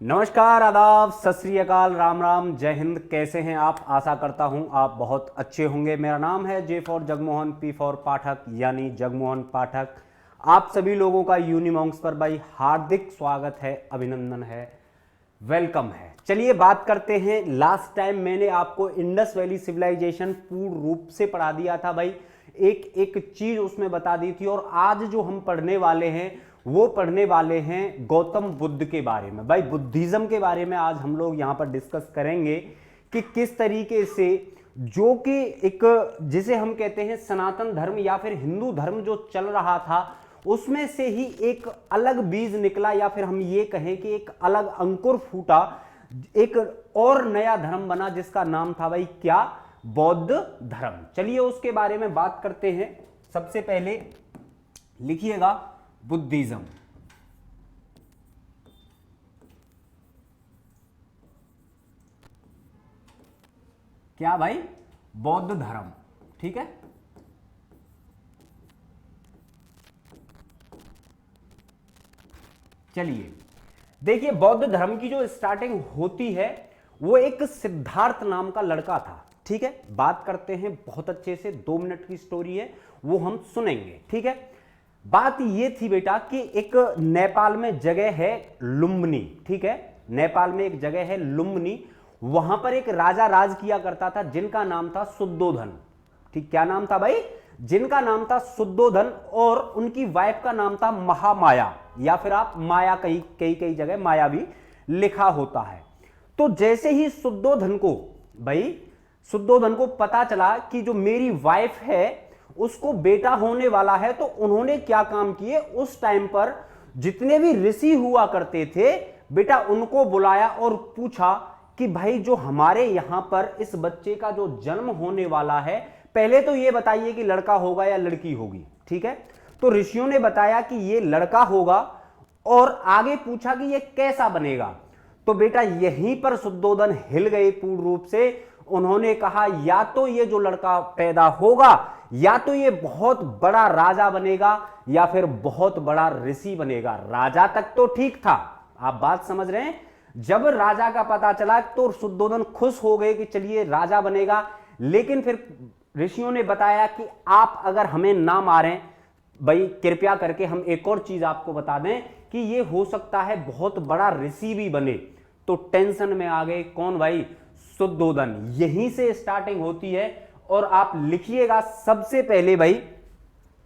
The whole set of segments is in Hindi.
नमस्कार, आदाब, सत श्री अकाल, राम राम, जय हिंद। कैसे हैं आप? आशा करता हूं आप बहुत अच्छे होंगे। मेरा नाम है J for Jagmohan, P for Pathak यानी जगमोहन पाठक। आप सभी लोगों का यूनिमॉन्क्स पर भाई हार्दिक स्वागत है, अभिनंदन है, वेलकम है। चलिए बात करते हैं। लास्ट टाइम मैंने आपको इंडस वैली सिविलाइजेशन पूर्ण रूप से पढ़ा दिया था भाई, एक एक चीज उसमें बता दी थी। और आज जो हम पढ़ने वाले हैं वो पढ़ने वाले हैं गौतम बुद्ध के बारे में। भाई बुद्धिज्म के बारे में आज हम लोग यहां पर डिस्कस करेंगे कि किस तरीके से, जो कि एक जिसे हम कहते हैं सनातन धर्म या फिर हिंदू धर्म जो चल रहा था, उसमें से ही एक अलग बीज निकला, या फिर हम ये कहें कि एक अलग अंकुर फूटा, एक और नया धर्म बना जिसका नाम था भाई क्या? बौद्ध धर्म। चलिए उसके बारे में बात करते हैं। सबसे पहले लिखिएगा बुद्धिज्म। क्या भाई? बौद्ध धर्म। ठीक है, चलिए देखिए, बौद्ध धर्म की जो स्टार्टिंग होती है वो एक सिद्धार्थ नाम का लड़का था। ठीक है, बात करते हैं बहुत अच्छे से, 2 मिनट की स्टोरी है, वो हम सुनेंगे। ठीक है, बात ये थी बेटा कि एक नेपाल में जगह है लुम्बिनी। ठीक है, नेपाल में एक जगह है लुम्बिनी, वहां पर एक राजा राज किया करता था जिनका नाम था शुद्धोधन। ठीक, क्या नाम था भाई? जिनका नाम था शुद्धोधन, और उनकी वाइफ का नाम था महामाया, या फिर आप माया, कई कई कई जगह माया भी लिखा होता है। तो जैसे ही शुद्धोधन को पता चला कि जो मेरी वाइफ है उसको बेटा होने वाला है, तो उन्होंने क्या काम किए, उस टाइम पर जितने भी ऋषि हुआ करते थे बेटा, उनको बुलाया और पूछा कि भाई जो हमारे यहां पर इस बच्चे का जो जन्म होने वाला है, पहले तो ये बताइए कि लड़का होगा या लड़की होगी। ठीक है, तो ऋषियों ने बताया कि ये लड़का होगा, और आगे पूछा कि ये कैसा बनेगा। तो बेटा यहीं पर शुद्धोधन हिल गए पूर्ण रूप से। उन्होंने कहा या तो ये जो लड़का पैदा होगा, या तो ये बहुत बड़ा राजा बनेगा, या फिर बहुत बड़ा ऋषि बनेगा। राजा तक तो ठीक था, आप बात समझ रहे हैं। जब राजा का पता चला तो शुद्धोधन खुश हो गए कि चलिए राजा बनेगा। लेकिन फिर ऋषियों ने बताया कि आप अगर हमें ना मारें भाई, कृपया करके हम एक और चीज आपको बता दें कि ये हो सकता है बहुत बड़ा ऋषि भी बने। तो टेंशन में आ गए कौन भाई? शुद्धोधन। यहीं से स्टार्टिंग होती है। और आप लिखिएगा सबसे पहले भाई,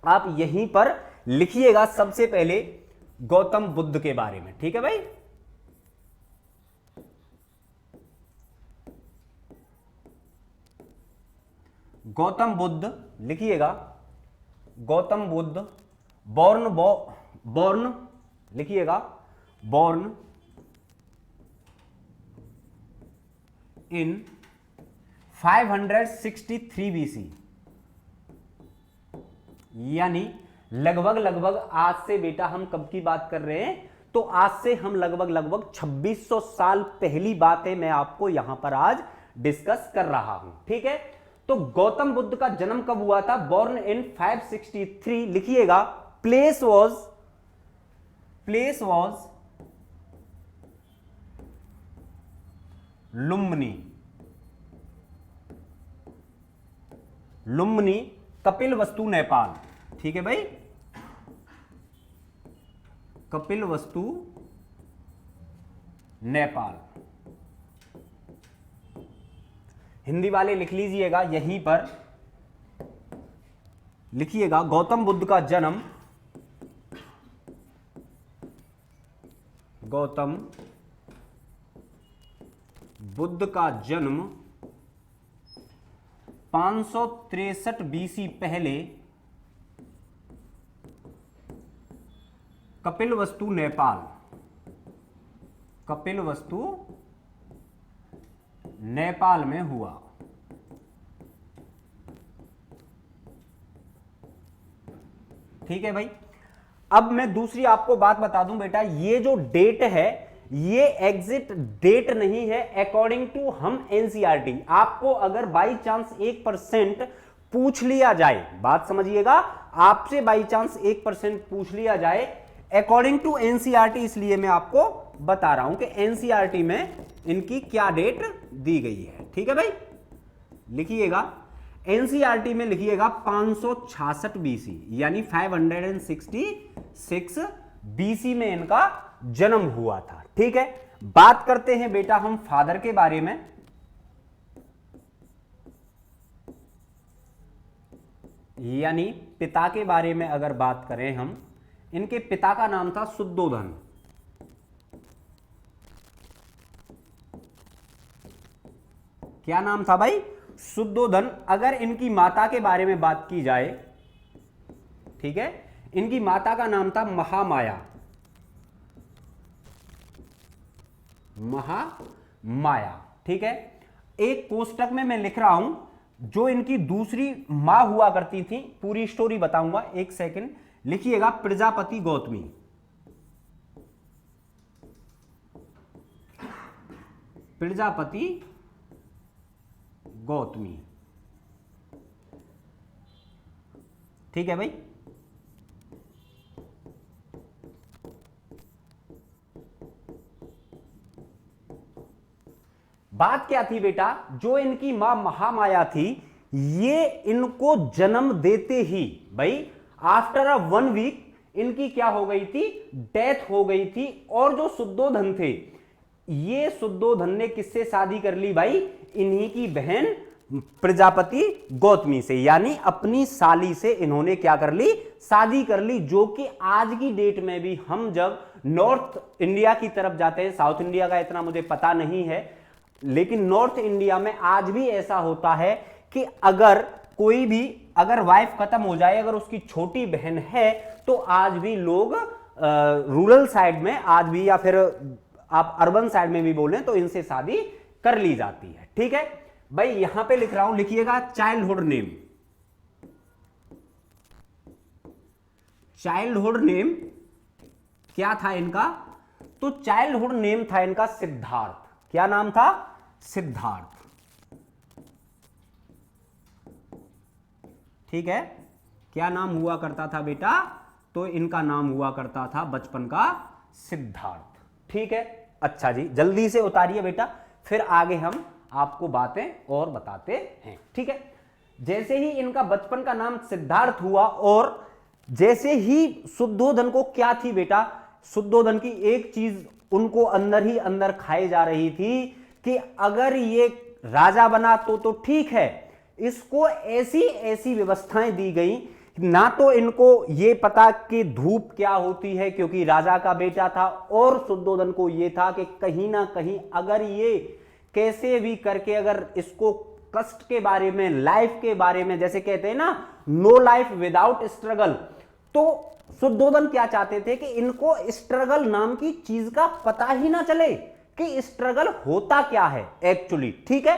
आप यहीं पर लिखिएगा सबसे पहले गौतम बुद्ध के बारे में। ठीक है भाई, गौतम बुद्ध लिखिएगा। गौतम बुद्ध बॉर्न लिखिएगा, बॉर्न इन 563 BC, यानी लगभग आज से बेटा हम कब की बात कर रहे हैं? तो आज से हम लगभग 2600 साल पहली बात है, मैं आपको यहां पर आज डिस्कस कर रहा हूं। ठीक है, तो गौतम बुद्ध का जन्म कब हुआ था? बॉर्न इन 563, लिखिएगा। Place was Lumbini, Kapilavastu, Nepal. ठीक है भाई, कपिलवस्तु, नेपाल। हिंदी वाले लिख लीजिएगा, यहीं पर लिखिएगा गौतम बुद्ध का जन्म, गौतम बुद्ध का जन्म 563 BC पहले कपिलवस्तु, नेपाल। कपिलवस्तु नेपाल में हुआ। ठीक है भाई, अब मैं दूसरी आपको बात बता दूं बेटा, ये जो डेट है ये एग्जिट डेट नहीं है अकॉर्डिंग टू हम एनसीईआरटी। आपको अगर बाई चांस 1% पूछ लिया जाए, बात समझिएगा, आपसे बाई चांस 1% पूछ लिया जाए अकॉर्डिंग टू एनसीईआरटी, इसलिए मैं आपको बता रहा हूं कि एनसीईआरटी में इनकी क्या डेट दी गई है। ठीक है भाई, लिखिएगा एनसीईआरटी में लिखिएगा 566 बीसी, यानी 566 बीसी में इनका जन्म हुआ था। ठीक है, बात करते हैं बेटा हम फादर के बारे में। यानी पिता के बारे में अगर बात करें हम, इनके पिता का नाम था शुद्धोधन। क्या नाम था भाई? शुद्धोधन। अगर इनकी माता के बारे में बात की जाए, ठीक है, इनकी माता का नाम था महामाया। महामाया, ठीक है। एक कोष्टक में मैं लिख रहा हूं जो इनकी दूसरी मां हुआ करती थी, पूरी स्टोरी बताऊंगा, एक सेकंड। लिखिएगा प्रजापति गौतमी। प्रजापति गौतमी, ठीक है भाई। बात क्या थी बेटा, जो इनकी मां महामाया थी, ये इनको जन्म देते ही भाई आफ्टर अ 1 वीक इनकी क्या हो गई थी? डेथ हो गई थी। और जो शुद्धोधन थे, ये शुद्धोधन ने किससे शादी कर ली भाई? इन्हीं की बहन प्रजापति गौतमी से, यानी अपनी साली से इन्होंने क्या कर ली? शादी कर ली। जो कि आज की डेट में भी हम जब नॉर्थ इंडिया की तरफ जाते हैं, साउथ इंडिया का इतना मुझे पता नहीं है, लेकिन नॉर्थ इंडिया में आज भी ऐसा होता है कि अगर कोई भी अगर वाइफ खत्म हो जाए, अगर उसकी छोटी बहन है, तो आज भी लोग रूरल साइड में आज भी, या फिर आप अर्बन साइड में भी बोलें, तो इनसे शादी कर ली जाती है। ठीक है भाई, यहां पे लिख रहा हूं, लिखिएगा चाइल्डहुड नेम। चाइल्डहुड नेम क्या था इनका? तो चाइल्डहुड नेम था इनका सिद्धार्थ। क्या नाम था? सिद्धार्थ। ठीक है, क्या नाम हुआ करता था बेटा? तो इनका नाम हुआ करता था बचपन का सिद्धार्थ। ठीक है, अच्छा जी, जल्दी से उतारिए बेटा, फिर आगे हम आपको बातें और बताते हैं। ठीक है, जैसे ही इनका बचपन का नाम सिद्धार्थ हुआ, और जैसे ही शुद्धोधन को क्या थी बेटा? शुद्धोधन की एक चीज उनको अंदर ही अंदर खाई जा रही थी कि अगर ये राजा बना तो ठीक है। इसको ऐसी ऐसी व्यवस्थाएं दी गई, ना तो इनको ये पता कि धूप क्या होती है, क्योंकि राजा का बेटा था, और शुद्धोधन को ये था कि कहीं ना कहीं अगर ये कैसे भी करके अगर इसको कष्ट के बारे में, लाइफ के बारे में, जैसे कहते हैं ना, नो लाइफ विदाउट स्ट्रगल, तो शुद्धोधन क्या चाहते थे कि इनको स्ट्रगल नाम की चीज का पता ही ना चले कि स्ट्रगल होता क्या है एक्चुअली। ठीक है,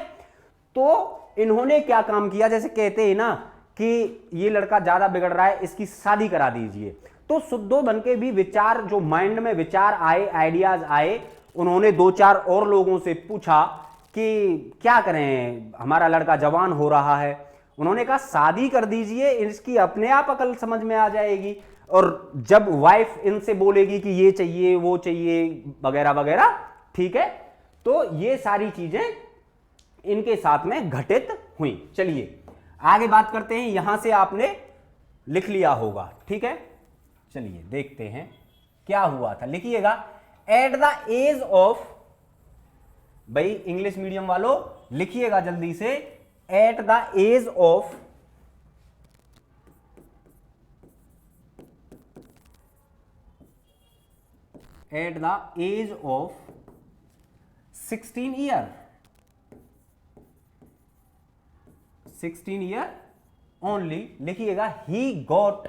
तो इन्होंने क्या काम किया, जैसे कहते हैं ना कि ये लड़का ज्यादा बिगड़ रहा है, इसकी शादी करा दीजिए। तो शुद्धोधन के भी विचार, जो माइंड में विचार आए, आइडियाज आए, उन्होंने 2-4 और लोगों से पूछा कि क्या करें, हमारा लड़का जवान हो रहा है। उन्होंने कहा शादी कर दीजिए, इसकी अपने आप अकल समझ में आ जाएगी, और जब वाइफ इनसे बोलेगी कि ये चाहिए वो चाहिए वगैरह वगैरह, ठीक है, तो ये सारी चीजें इनके साथ में घटित हुई। चलिए आगे बात करते हैं, यहां से आपने लिख लिया होगा। ठीक है, चलिए देखते हैं क्या हुआ था। लिखिएगा एट द एज ऑफ, भाई इंग्लिश मीडियम वालों लिखिएगा जल्दी से, at the age of 16 year, 16 year only, लिखिएगा he got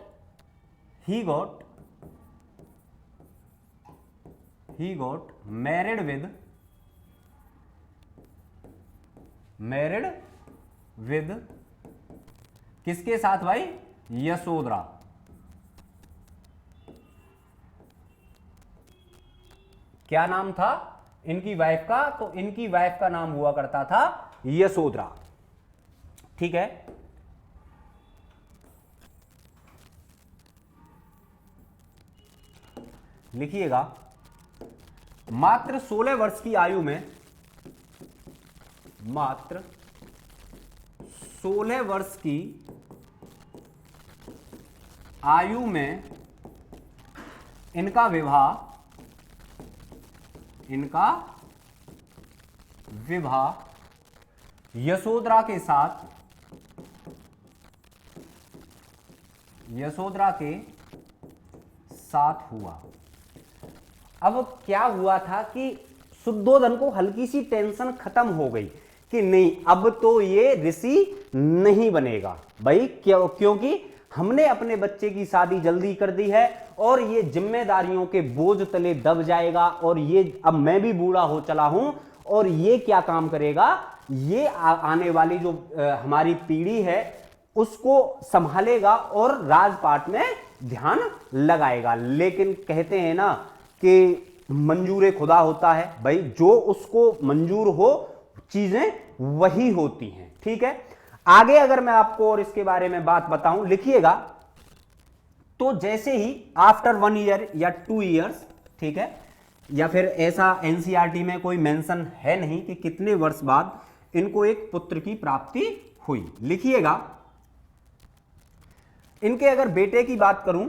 married with किसके साथ भाई? यशोधरा। क्या नाम था इनकी वाइफ का? तो इनकी वाइफ का नाम हुआ करता था यशोधरा। ठीक है, लिखिएगा मात्र 16 वर्ष की आयु में, मात्र 16 वर्ष की आयु में इनका विवाह यशोधरा के साथ हुआ। अब क्या हुआ था कि शुद्धोधन को हल्की सी टेंशन खत्म हो गई कि नहीं, अब तो ये ऋषि नहीं बनेगा भाई, क्योंकि हमने अपने बच्चे की शादी जल्दी कर दी है और ये जिम्मेदारियों के बोझ तले दब जाएगा, और ये अब मैं भी बूढ़ा हो चला हूं और ये क्या काम करेगा, ये आने वाली जो हमारी पीढ़ी है उसको संभालेगा और राजपाट में ध्यान लगाएगा। लेकिन कहते हैं ना कि मंजूर खुदा होता है भाई, जो उसको मंजूर हो चीजें वही होती हैं। ठीक है, आगे अगर मैं आपको और इसके बारे में बात बताऊं, लिखिएगा, तो जैसे ही आफ्टर 1 ईयर या 2 ईयर्स, ठीक है, या फिर ऐसा एनसीईआरटी में कोई मेंशन है नहीं कि कितने वर्ष बाद इनको एक पुत्र की प्राप्ति हुई। लिखिएगा, इनके अगर बेटे की बात करूं,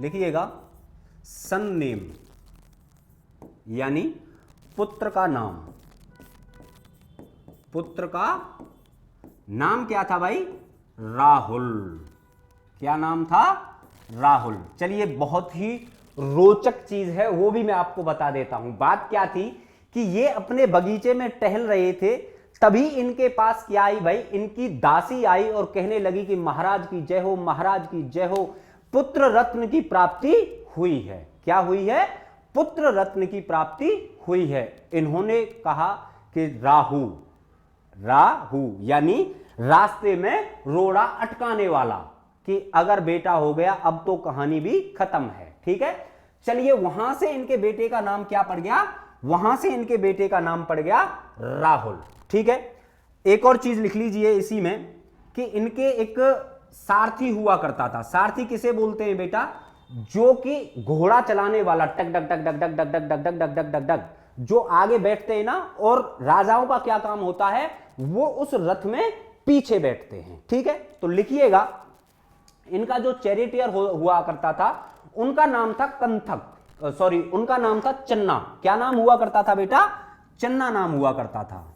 लिखिएगा सन नेम, यानी पुत्र का नाम। पुत्र का नाम क्या था भाई? राहुल। क्या नाम था? राहुल। चलिए, बहुत ही रोचक चीज है, वो भी मैं आपको बता देता हूं। बात क्या थी कि ये अपने बगीचे में टहल रहे थे, तभी इनके पास क्या आई भाई? इनकी दासी आई और कहने लगी कि महाराज की जय हो, महाराज की जय हो, पुत्र रत्न की प्राप्ति हुई है। क्या हुई है? पुत्र रत्न की प्राप्ति हुई है। इन्होंने कहा कि राहु, राहु यानी रास्ते में रोड़ा अटकाने वाला, कि अगर बेटा हो गया अब तो कहानी भी खत्म है। ठीक है, चलिए, वहां से इनके बेटे का नाम क्या पड़ गया? वहां से इनके बेटे का नाम पड़ गया राहुल। ठीक है, एक और चीज लिख लीजिए इसी में कि इनके एक सारथी हुआ करता था। सारथी किसे बोलते हैं बेटा? जो कि घोड़ा चलाने वाला, टक duck duck duck duck duck duck duck duck duck duck duck duck, जो आगे बैठते हैं ना, और राजाओं का क्या काम होता है? वो उस रथ में पीछे बैठते हैं। ठीक है, तो लिखिएगा, इनका जो चैरिटियर हुआ करता था उनका नाम था कंथक, सॉरी, उनका नाम था चन्ना। क्या नाम हुआ करता था बेटा? चन्ना नाम हुआ करता था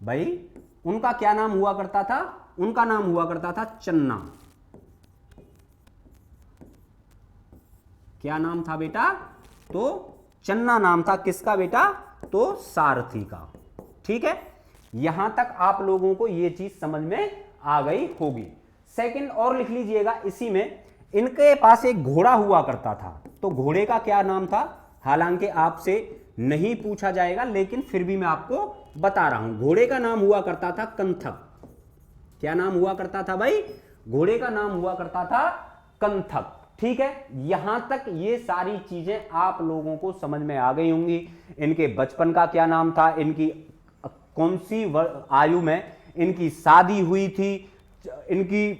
भाई। उनका क्या नाम हुआ करता था? उनका नाम हुआ करता था चन्ना। क्या नाम था बेटा? तो चन्ना नाम था किसका बेटा? तो सारथी का। ठीक है, यहां तक आप लोगों को यह चीज समझ में आ गई होगी। सेकंड और लिख लीजिएगा इसी में, इनके पास एक घोड़ा हुआ करता था। तो घोड़े का क्या नाम था? हालांकि आपसे नहीं पूछा जाएगा, लेकिन फिर भी मैं आपको बता रहा हूं। घोड़े का नाम हुआ करता था कंथक। क्या नाम हुआ करता था भाई? घोड़े का नाम हुआ करता था कंथक। ठीक है, यहां तक ये सारी चीजें आप लोगों को समझ में आ गई होंगी। इनके बचपन का क्या नाम था, इनकी कौन सी आयु में इनकी शादी हुई थी, इनकी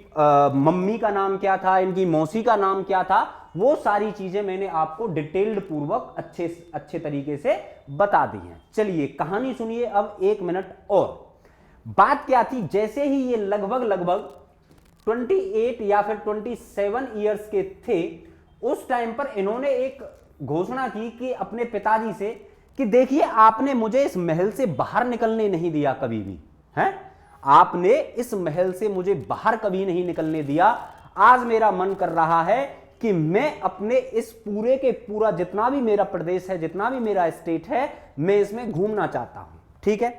मम्मी का नाम क्या था, इनकी मौसी का नाम क्या था, वो सारी चीजें मैंने आपको डिटेल्ड पूर्वक अच्छे तरीके से बता दी हैं। चलिए, कहानी सुनिए अब 1 मिनट और। बात क्या थी? जैसे ही ये लगभग 28 या फिर 27 ईयर्स के थे, उस टाइम पर इन्होंने एक घोषणा की कि अपने पिताजी से कि देखिए, आपने मुझे इस महल से बाहर निकलने नहीं दिया कभी भी, हैं? आपने इस महल से मुझे बाहर कभी नहीं निकलने दिया। आज मेरा मन कर रहा है कि मैं अपने इस पूरे के पूरा जितना भी मेरा प्रदेश है, जितना भी मेरा स्टेट है, मैं इसमें घूमना चाहता हूं। ठीक है,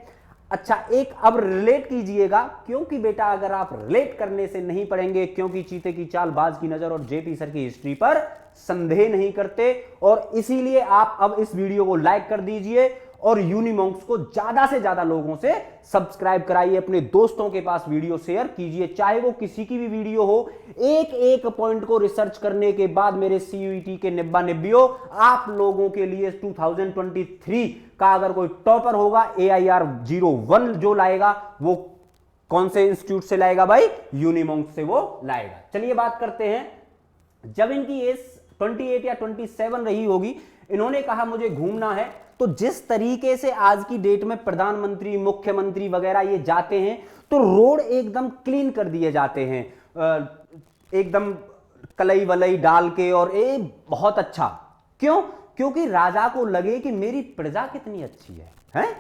अच्छा, एक अब रिलेट कीजिएगा, क्योंकि बेटा अगर आप रिलेट करने से नहीं पढ़ेंगे, क्योंकि चीते की चाल बाज की नजर और जेपी सर की हिस्ट्री पर संदेह नहीं करते, और इसीलिए आप अब इस वीडियो को लाइक कर दीजिए और यूनिमॉन्क्स को ज्यादा से ज्यादा लोगों से सब्सक्राइब कराइए, अपने दोस्तों के पास वीडियो शेयर कीजिए, चाहे वो किसी की भी वीडियो हो। एक एक पॉइंट को रिसर्च करने के बाद मेरे सीयूईटी के निब्बा निब्बियों, आप लोगों के लिए 2023 का अगर कोई टॉपर होगा, AIR 01 जो लाएगा, वो कौन से इंस्टीट्यूट से लाएगा भाई? यूनिमॉन्क्स से वो लाएगा। चलिए बात करते हैं जब इनकी एज 28 या 27 रही होगी, इन्होंने कहा मुझे घूमना है। तो जिस तरीके से आज की डेट में प्रधानमंत्री, मुख्यमंत्री वगैरह ये जाते हैं तो रोड एकदम क्लीन कर दिए जाते हैं, एकदम कलई वलई डाल के, और ये बहुत अच्छा। क्यों? क्योंकि राजा को लगे कि मेरी प्रजा कितनी अच्छी है, हैं?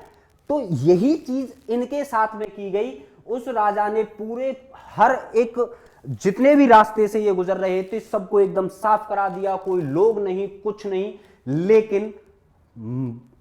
तो यही चीज इनके साथ में की गई। उस राजा ने पूरे हर एक जितने भी रास्ते से ये गुजर रहे थे सबको एकदम साफ करा दिया, कोई लोग नहीं, कुछ नहीं। लेकिन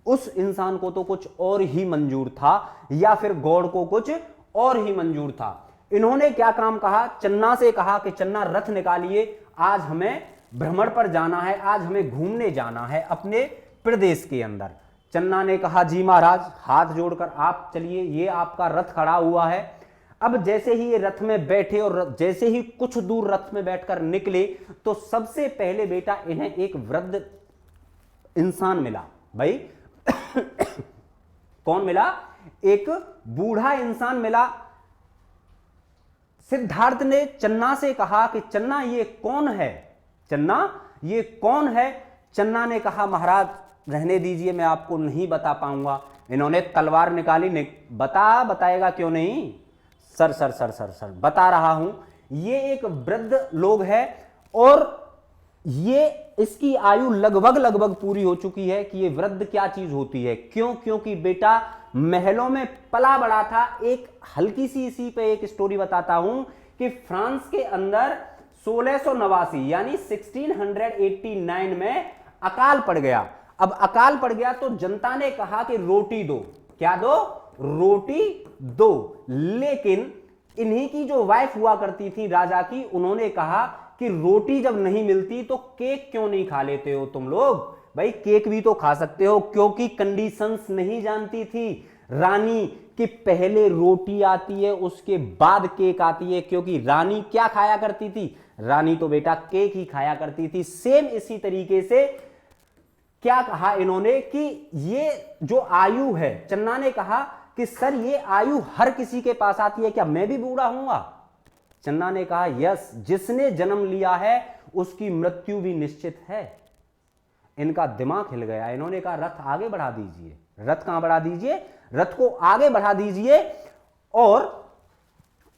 उस इंसान को तो कुछ और ही मंजूर था, या फिर गॉड को कुछ और ही मंजूर था। इन्होंने क्या काम कहा? चन्ना से कहा कि चन्ना रथ निकालिए, आज हमें भ्रमण पर जाना है, आज हमें घूमने जाना है अपने प्रदेश के अंदर। चन्ना ने कहा जी महाराज, हाथ जोड़कर आप चलिए, ये आपका रथ खड़ा हुआ है। अब जैसे ही ये रथ में बैठे और जैसे ही कुछ दूर रथ में बैठकर निकले तो सबसे पहले बेटा इन्हें एक वृद्ध इंसान मिला। भाई कौन मिला? एक बूढ़ा इंसान मिला। सिद्धार्थ ने चन्ना से कहा कि चन्ना ये कौन है? चन्ना ये कौन है? चन्ना ने कहा महाराज रहने दीजिए, मैं आपको नहीं बता पाऊंगा। इन्होंने तलवार निकाली, बताएगा क्यों नहीं? Sir sir sir sir sir बता रहा हूं। ये एक वृद्ध लोग है और ये इसकी आयु लगभग पूरी हो चुकी है कि ये वृद्ध क्या चीज होती है। क्यों? क्योंकि बेटा महलों में पला बड़ा था। एक हल्की सी इसी पे एक स्टोरी बताता हूं कि फ्रांस के अंदर 1689 यानी 1689 में अकाल पड़ गया। अब अकाल पड़ गया तो जनता ने कहा कि रोटी दो। क्या दो? रोटी दो। लेकिन इन्हीं की जो वाइफ हुआ करती थी राजा की, उन्होंने कहा कि रोटी जब नहीं मिलती तो केक क्यों नहीं खा लेते हो तुम लोग? भाई केक भी तो खा सकते हो। क्योंकि कंडीशंस नहीं जानती थी रानी कि पहले रोटी आती है उसके बाद केक आती है। क्योंकि रानी क्या खाया करती थी? रानी तो बेटा केक ही खाया करती थी। सेम इसी तरीके से क्या कहा इन्होंने कि ये जो आयु है, चन्ना ने कहा कि सर ये आयु हर किसी के पास आती है, क्या मैं भी बूढ़ा हूंगा? चन्ना ने कहा यस, जिसने जन्म लिया है उसकी मृत्यु भी निश्चित है। इनका दिमाग हिल गया। इन्होंने कहा रथ आगे बढ़ा दीजिए। रथ कहां बढ़ा दीजिए? रथ को आगे बढ़ा दीजिए। और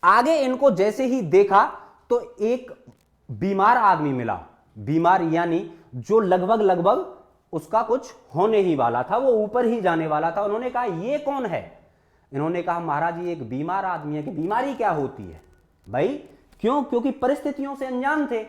आगे इनको जैसे ही देखा तो एक बीमार आदमी मिला। बीमार यानी जो लगभग उसका कुछ होने ही वाला था, वो ऊपर ही जाने वाला था। उन्होंने कहा ये कौन है? इन्होंने कहा महाराज ये एक बीमार आदमी है। कि बीमारी क्या होती है भाई? क्यों? क्योंकि परिस्थितियों से अनजान थे।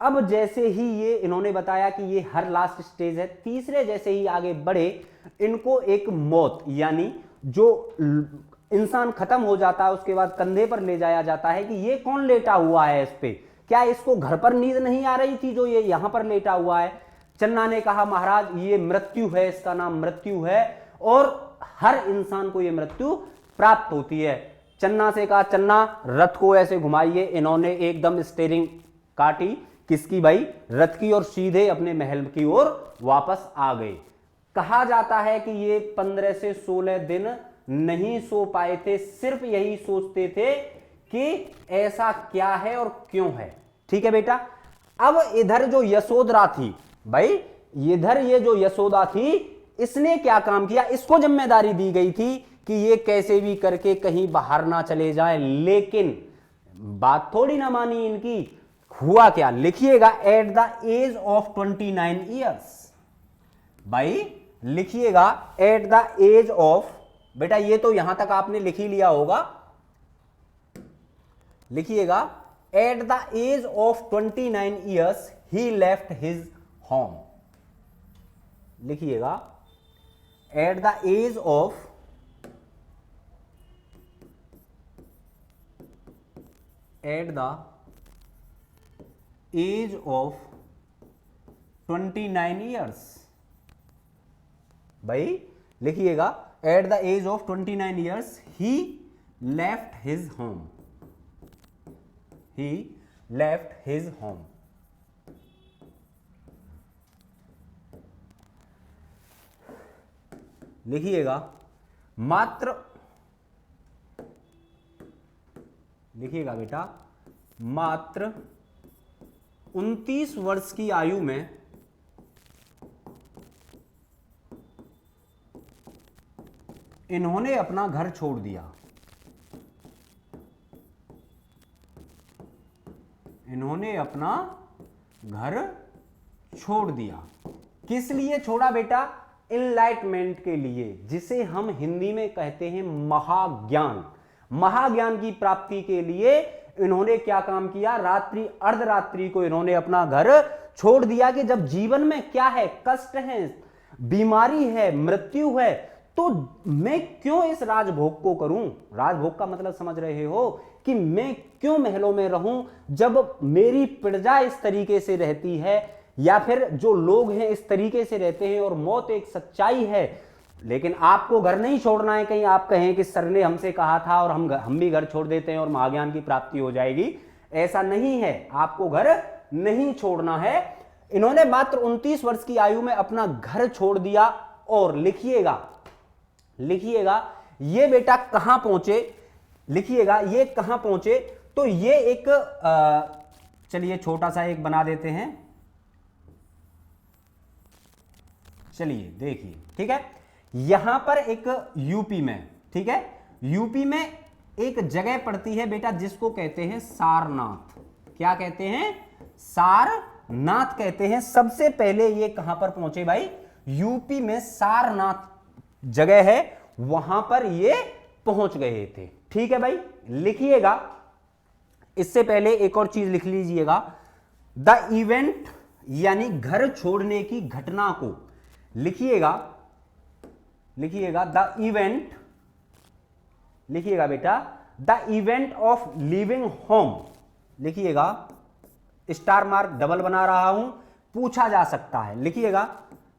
अब जैसे ही ये इन्होंने बताया कि ये हर लास्ट स्टेज है, तीसरे जैसे ही आगे बढ़े, इनको एक मौत यानी जो इंसान खत्म हो जाता है उसके बाद कंधे पर ले जाया जाता है कि ये कौन लेटा हुआ है इस पे? क्या इसको घर पर नींद नहीं आ रही थी जो ये यहां पर लेटा हुआ है? चन्ना ने कहा महाराज ये मृत्यु है, इसका नाम मृत्यु है और हर इंसान को ये मृत्यु प्राप्त होती है। चन्ना से कहा चन्ना रथ को ऐसे घुमाइए। इन्होंने एकदम स्टीयरिंग काटी किसकी भाई? रथ की, और सीधे अपने महल की ओर वापस आ गए। कहा जाता है कि ये 15 से 16 दिन नहीं सो पाए थे, सिर्फ यही सोचते थे कि ऐसा क्या है और क्यों है। ठीक है बेटा। अब इधर जो यशोधरा थी भाई, इधर ये जो यशोदा थी, इसने क्या काम किया? इसको जिम्मेदारी दी गई थी कि ये कैसे भी करके कहीं बाहर ना चले जाए। लेकिन बात थोड़ी ना मानी इनकी। हुआ क्या? लिखिएगा at the age of 29 years. भाई लिखिएगा एट द एज ऑफ, बेटा ये तो यहां तक आपने लिख ही लिया होगा। लिखिएगा at the age of 29 years he left his home. लिखिएगा at the age of at the age of 29 years. भाई लिखिएगा at the age of 29 years he left his home. He left his home. लिखिएगा मात्र, लिखिएगा बेटा मात्र 29 वर्ष की आयु में इन्होंने अपना घर छोड़ दिया। इन्होंने अपना घर छोड़ दिया। किस लिए छोड़ा बेटा? इनलाइटमेंट के लिए, जिसे हम हिंदी में कहते हैं महाज्ञान। महाज्ञान की प्राप्ति के लिए इन्होंने क्या काम किया? रात्रि अर्धरात्रि को इन्होंने अपना घर छोड़ दिया कि जब जीवन में क्या है, कष्ट है, बीमारी है, मृत्यु है, तो मैं क्यों इस राजभोग को करूं? राजभोग का मतलब समझ रहे हो कि मैं क्यों महलों में रहूं जब मेरी प्रजा इस तरीके से रहती है, या फिर जो लोग हैं इस तरीके से रहते हैं, और मौत एक सच्चाई है। लेकिन आपको घर नहीं छोड़ना है। कहीं आप कहें कि सर ने हमसे कहा था और हम भी घर छोड़ देते हैं और महाज्ञान की प्राप्ति हो जाएगी, ऐसा नहीं है। आपको घर नहीं छोड़ना है। इन्होंने मात्र 29 वर्ष की आयु में अपना घर छोड़ दिया। और लिखिएगा ये बेटा कहां पहुंचे, लिखिएगा ये कहां पहुंचे। तो ये एक चलिए छोटा सा एक बना देते हैं, चलिए देखिए, ठीक है। यहां पर एक यूपी में, ठीक है, यूपी में एक जगह पड़ती है बेटा जिसको कहते हैं सारनाथ। क्या कहते हैं? सारनाथ कहते हैं। सबसे पहले ये कहां पर पहुंचे भाई? यूपी में सारनाथ जगह है, वहां पर ये पहुंच गए थे। ठीक है भाई, लिखिएगा। इससे पहले एक और चीज लिख लीजिएगा, द इवेंट यानी घर छोड़ने की घटना को लिखिएगा द इवेंट, लिखिएगा बेटा the event of living home, लिखिएगा, स्टार मार्क डबल बना रहा हूं, पूछा जा सकता है। लिखिएगा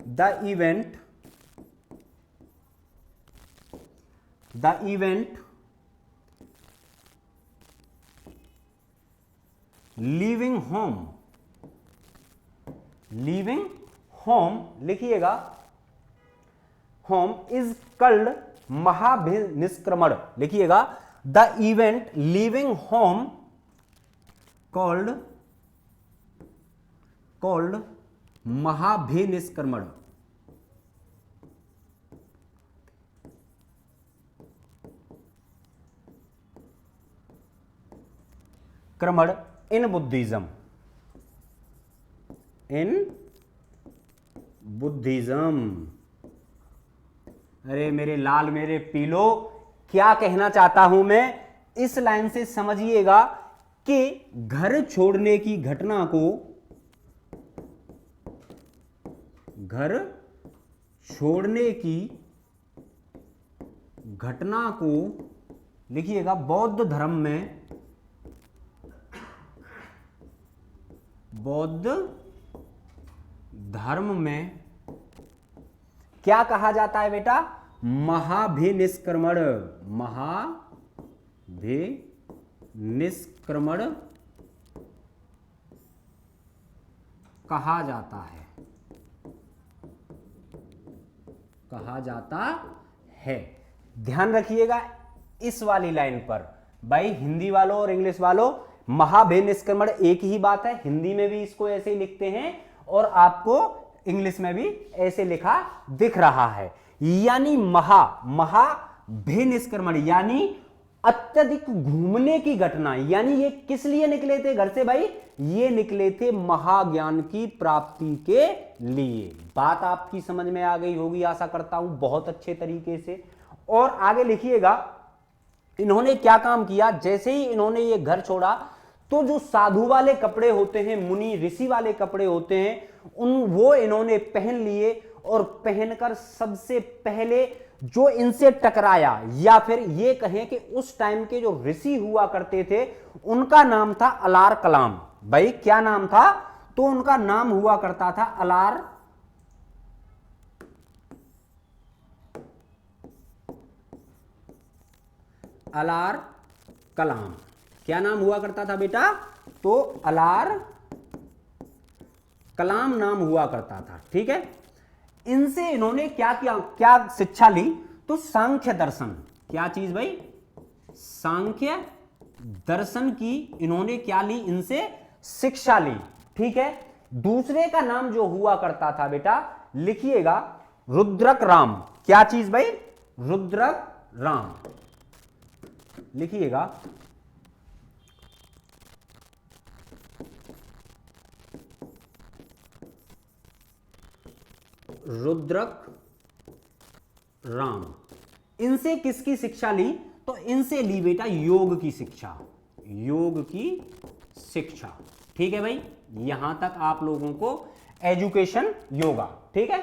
द इवेंट लिविंग होम, लिखिएगा होम इज कल्ड महाभिनिष्क्रमण, लिखिएगा the event living home called Mahabhinishkramana. क्रमण इन बुद्धिज्म, अरे मेरे लाल मेरे पीलो, क्या कहना चाहता हूं मैं? इस लाइन से समझिएगा कि घर छोड़ने की घटना को, घर छोड़ने की घटना को लिखिएगा बौद्ध धर्म में क्या कहा जाता है बेटा? महाभिनिष्क्रमण, महाभिनिष्क्रमण कहा जाता है। ध्यान रखिएगा इस वाली लाइन पर भाई, हिंदी वालों और इंग्लिश वालों, महाभिनिष्क्रमण एक ही बात है। हिंदी में भी इसको ऐसे ही लिखते हैं और आपको इंग्लिश में भी ऐसे लिखा दिख रहा है। यानी महाभिनिष्क्रमण यानी अत्यधिक घूमने की घटना। यानी ये किस लिए निकले थे घर से भाई? ये निकले थे महाज्ञान की प्राप्ति के लिए। बात आपकी समझ में आ गई होगी आशा करता हूं, बहुत अच्छे तरीके से। और आगे लिखिएगा इन्होंने क्या काम किया। जैसे ही इन्होंने ये घर छोड़ा तो जो साधु वाले कपड़े होते हैं, मुनि ऋषि वाले कपड़े होते हैं, वो इन्होंने पहन लिए। और पहनकर सबसे पहले जो इनसे टकराया, या फिर ये कहें कि उस टाइम के जो ऋषि हुआ करते थे, उनका नाम था अलार कलाम। भाई क्या नाम था? तो उनका नाम हुआ करता था अलार कलाम। क्या नाम हुआ करता था बेटा? तो अलार कलाम नाम हुआ करता था। ठीक है, इनसे इन्होंने क्या किया, क्या शिक्षा ली? तो सांख्य दर्शन, क्या चीज भाई? सांख्य दर्शन की इन्होंने क्या ली? इनसे शिक्षा ली। ठीक है। दूसरे का नाम जो हुआ करता था बेटा, लिखिएगा रुद्रक राम। क्या चीज भाई? रुद्रक राम लिखिएगा। रुद्रक राम। इनसे किसकी शिक्षा ली? तो इनसे ली बेटा योग की शिक्षा, योग की शिक्षा। ठीक है भाई, यहां तक आप लोगों को एजुकेशन योगा। ठीक है,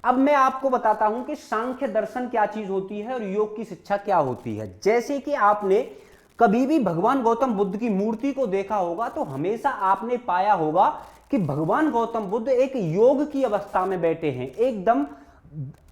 अब मैं आपको बताता हूं कि सांख्य दर्शन क्या चीज होती है और योग की शिक्षा क्या होती है। जैसे कि आपने कभी भी भगवान गौतम बुद्ध की मूर्ति को देखा होगा तो हमेशा आपने पाया होगा कि भगवान गौतम बुद्ध एक योग की अवस्था में बैठे हैं, एकदम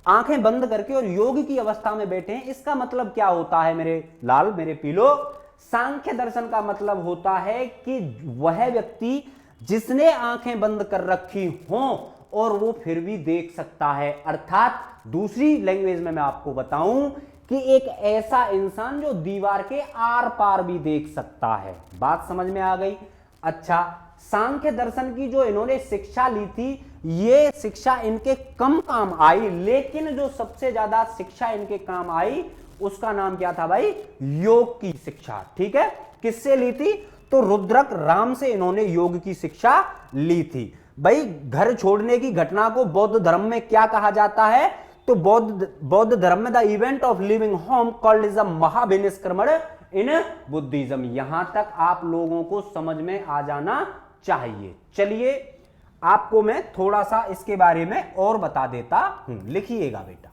आंखें बंद करके और योग की अवस्था में बैठे हैं। इसका मतलब क्या होता है मेरे लाल, मेरे पीलो? सांख्य दर्शन का मतलब होता है कि वह व्यक्ति जिसने आंखें बंद कर रखी हों और वो फिर भी देख सकता है। अर्थात दूसरी लैंग्वेज में मैं आपको बताऊं कि एक ऐसा इंसान जो दीवार के आर पार भी देख सकता है। बात समझ में आ गई? अच्छा, सांख्य दर्शन की जो इन्होंने शिक्षा ली थी, ये शिक्षा इनके कम काम आई, लेकिन जो सबसे ज्यादा शिक्षा इनके काम आई उसका नाम क्या था भाई? योग की शिक्षा। ठीक है, किससे ली थी? तो रुद्रक राम से इन्होंने योग की शिक्षा ली थी। भाई, घर छोड़ने की घटना को बौद्ध धर्म में क्या कहा जाता है? तो बौद्ध धर्म में the event of living home called is a Mahavinishkramana in Buddhism. यहां तक आप लोगों को समझ में आ जाना चाहिए। चलिए, आपको मैं थोड़ा सा इसके बारे में और बता देता हूं। लिखिएगा बेटा।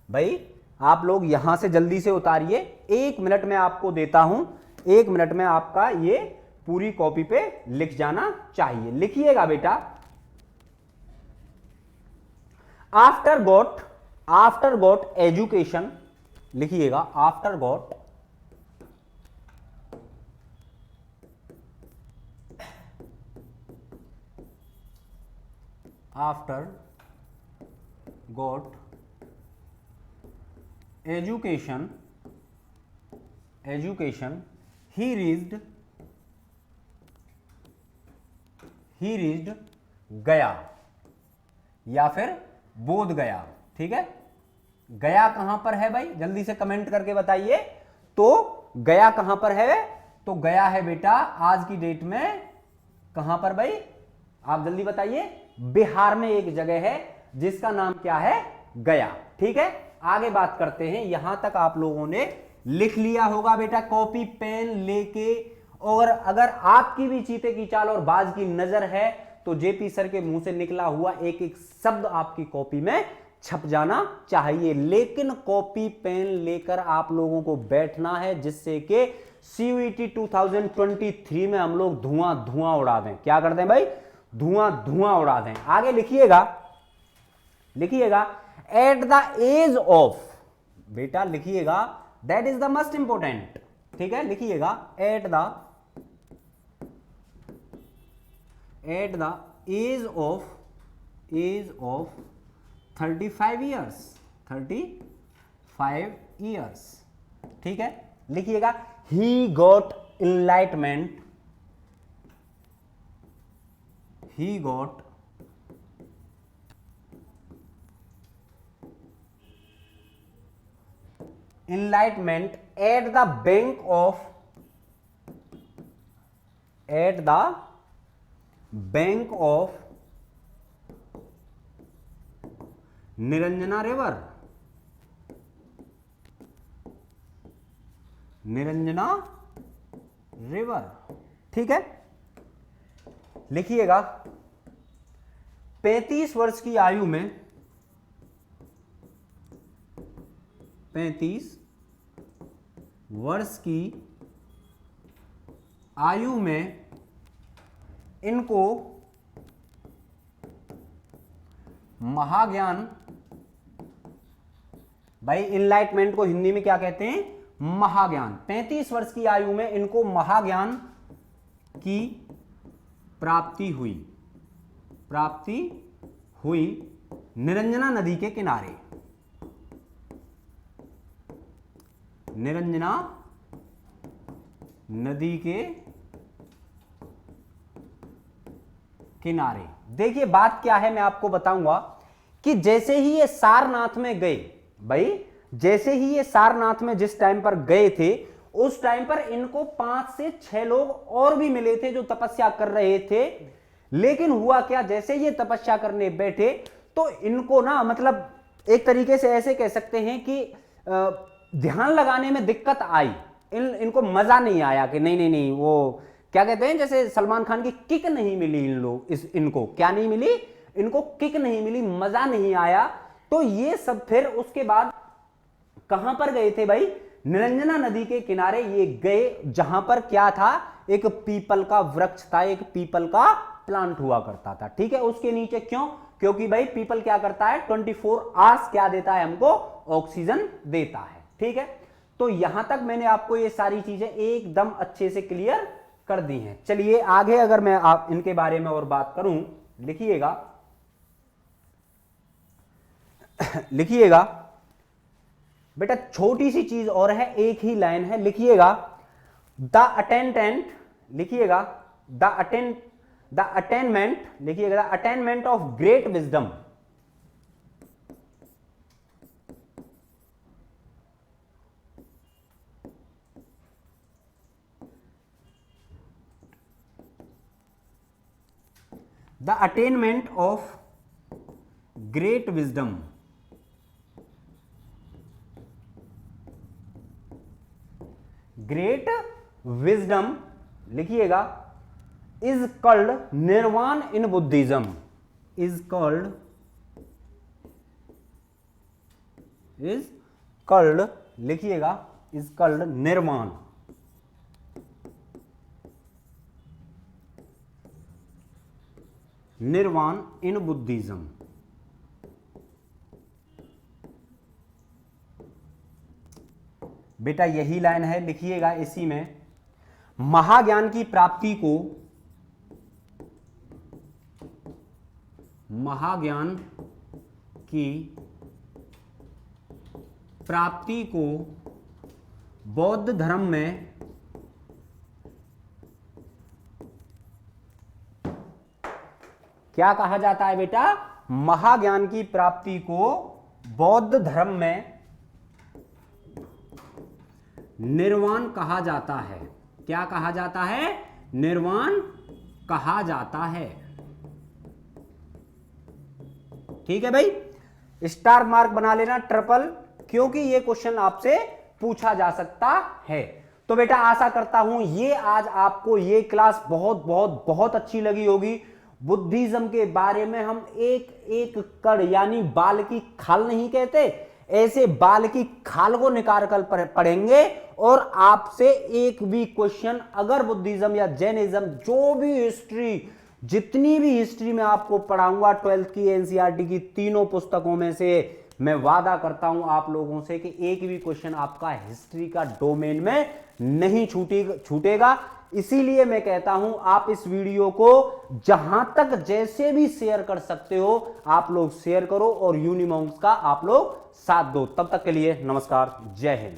भाई, आप लोग यहां से जल्दी से उतारिए, 1 मिनट में आपको देता हूं। 1 मिनट में आपका ये पूरी कॉपी पे लिख जाना चाहिए। लिखिएगा बेटा, आफ्टर गॉट एजुकेशन। लिखिएगा after got education he reached गया या फिर बोध गया। ठीक है, गया कहां पर है भाई? जल्दी से कमेंट करके बताइए। तो गया कहां पर है? तो गया है बेटा आज की डेट में कहां पर भाई? आप जल्दी बताइए। बिहार में एक जगह है जिसका नाम क्या है? गया। ठीक है, आगे बात करते हैं। यहां तक आप लोगों ने लिख लिया होगा बेटा कॉपी पेन लेके। और अगर आपकी भी चीते की चाल और बाज की नजर है तो जेपी सर के मुंह से निकला हुआ एक एक शब्द आपकी कॉपी में छप जाना चाहिए। लेकिन कॉपी पेन लेकर आप लोगों को बैठना है, जिससे कि सीयूईटी 2023 में हम लोग धुआं धुआं उड़ा दें। क्या कर दें भाई? धुआं धुआं उड़ा दें। आगे लिखिएगा, एट द एज ऑफ, बेटा लिखिएगा, that is the most important. ठीक है, लिखिएगा at the age of 35 years. ठीक है, लिखिएगा he got enlightenment, enlightenment at the bank of Niranjana river. ठीक है, लिखिएगा 35 वर्ष की आयु में, 35 वर्ष की आयु में इनको महाज्ञान, भाई इनलाइटमेंट को हिंदी में क्या कहते हैं? महाज्ञान। 35 वर्ष की आयु में इनको महाज्ञान की प्राप्ति हुई निरंजना नदी के किनारे। नदी के किनारे। देखिए बात क्या है मैं आपको बताऊंगा कि जैसे ही ये सारनाथ में गए, भाई जैसे ही ये सारनाथ में जिस टाइम पर गए थे उस टाइम पर इनको 5 से 6 लोग और भी मिले थे जो तपस्या कर रहे थे। लेकिन हुआ क्या, जैसे ये तपस्या करने बैठे तो इनको ना मतलब एक तरीके से ऐसे कह सकते हैं कि ध्यान लगाने में दिक्कत आई। इनको मजा नहीं आया कि नहीं नहीं नहीं, वो क्या कहते हैं जैसे सलमान खान की किक नहीं मिली इन लोग, इनको क्या नहीं मिली, इनको किक नहीं मिली, मजा नहीं आया। तो ये सब फिर उसके बाद कहां पर गए थे भाई, निरंजना नदी के किनारे ये गए, जहां पर क्या था, एक पीपल का वृक्ष था, एक पीपल का प्लांट हुआ करता था। ठीक है, उसके नीचे क्यों, क्योंकि भाई पीपल क्या करता है 24 आवर्स क्या देता है हमको, ऑक्सीजन देता है। ठीक है, तो यहां तक मैंने आपको ये सारी चीजें एकदम अच्छे से क्लियर कर दी हैं। चलिए आगे अगर मैं आप इनके बारे में और बात करूं, लिखिएगा लिखिएगा बेटा, छोटी सी चीज और है, एक ही लाइन है, लिखिएगा द अटेंडेंट, लिखिएगा द अटेनमेंट, लिखिएगा the attainment of great wisdom, the attainment of great wisdom, great wisdom, लिखिएगा इज कॉल्ड निर्वाण इन बुद्धिज्म, इज कॉल्ड लिखिएगा इज कॉल्ड निर्वाण, निर्वाण इन बुद्धिज्म। बेटा यही लाइन है, लिखिएगा इसी में, महाज्ञान की प्राप्ति को, महाज्ञान की प्राप्ति को बौद्ध धर्म में क्या कहा जाता है बेटा, महाज्ञान की प्राप्ति को बौद्ध धर्म में निर्वाण कहा जाता है। क्या कहा जाता है, निर्वाण कहा जाता है। ठीक है भाई, स्टार मार्क बना लेना ट्रिपल, क्योंकि ये क्वेश्चन आपसे पूछा जा सकता है। तो बेटा आशा करता हूं ये आज आपको ये क्लास बहुत बहुत बहुत अच्छी लगी होगी। बुद्धिज्म के बारे में हम एक एक कड़, यानी बाल की खाल नहीं कहते, ऐसे बाल की खाल को निकाल कर पढ़ेंगे और आपसे एक भी क्वेश्चन अगर बुद्धिज्म या जैनिज्म जो भी हिस्ट्री, जितनी भी हिस्ट्री में आपको पढ़ाऊंगा 12th की एनसीईआरटी की तीनों पुस्तकों में से, मैं वादा करता हूं आप लोगों से कि एक भी क्वेश्चन आपका हिस्ट्री का डोमेन में नहीं छूटेगा। इसीलिए मैं कहता हूं आप इस वीडियो को जहां तक जैसे भी शेयर कर सकते हो आप लोग शेयर करो और यूनिमॉन्क्स का आप लोग साथ दो। तब तक के लिए नमस्कार, जय हिंद।